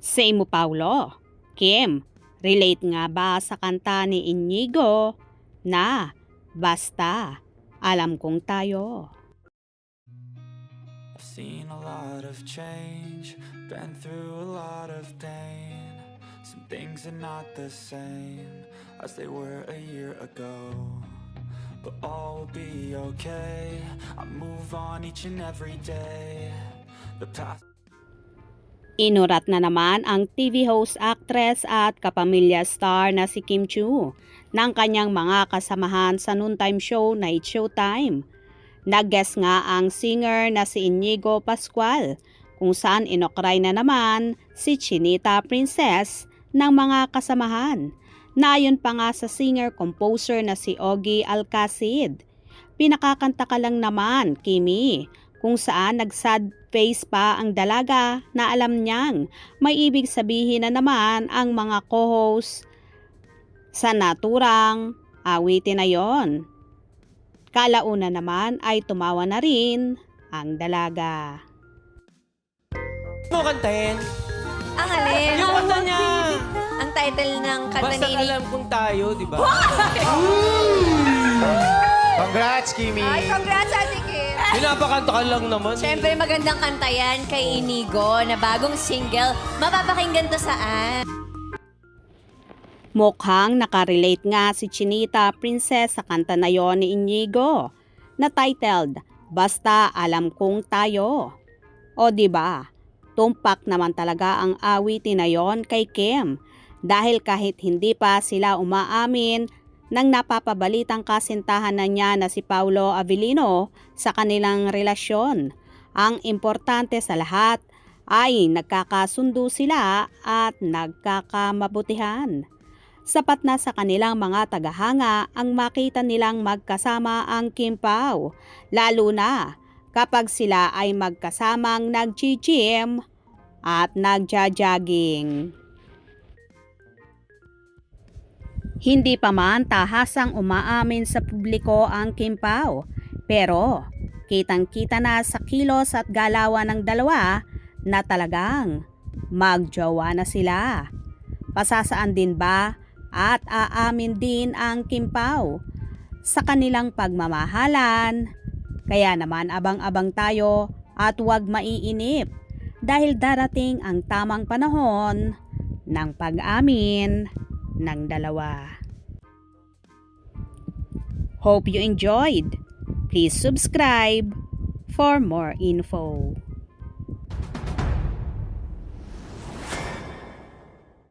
Say mo Paulo, Kim, relate nga ba sa kanta ni Inigo na Basta, Alam Kong Tayo? I've seen a lot of change, been through a lot of pain. Some things are not the same as they were a year ago, but all will be okay. I move on each and every day. The path. Inurat na naman ang TV host, actress at kapamilya star na si Kim Chiu ng kanyang mga kasamahan sa noontime show na It's Showtime. Nag-guest nga ang singer na si Inigo Pascual kung saan inokray na naman si Chinita Princess ng mga kasamahan. Nayon pa nga sa singer-composer na si Ogie Alcacid. Pinakakanta ka lang naman, Kimi, kung saan nag-sad face pa ang dalaga na alam niyang may ibig sabihin na naman ang mga co-host sa naturang awitin na yon. Kalauna naman ay tumawa na rin ang dalaga. Mo kantahin? Ang alin? Yung kanta niya! Ang title ng kanta Basta ni... alam kong tayo, di ba? Congrats, Kimi! Ay, congrats, Ate Kim! Pinapakanta ka lang naman. Siyempre, magandang kanta yan kay Inigo na bagong single. Mapapakinggan to saan? Mukhang nakarelate nga si Chinita Princess sa kanta na yon ni Inigo na titled Basta Alam Kong Tayo. O diba, tumpak naman talaga ang awitin na yon kay Kim dahil kahit hindi pa sila umaamin nang napapabalitang kasintahan na niya na si Paulo Avellino sa kanilang relasyon. Ang importante sa lahat ay nagkakasundo sila at nagkakamabutihan. Sapat na sa kanilang mga tagahanga ang makita nilang magkasama ang Kim Pao, lalo na kapag sila ay magkasamang nag-gym at nagja-jogging. Hindi pa man tahasang umaamin sa publiko ang Kim Pao, pero kitang-kita na sa kilos at galawan ng dalawa na talagang magjowa na sila. Pasasaan din ba at aamin din ang Kim Pao sa kanilang pagmamahalan? Kaya naman abang-abang tayo at huwag maiinip dahil darating ang tamang panahon ng pag-amin ng dalawa. Hope you enjoyed. Please subscribe for more info.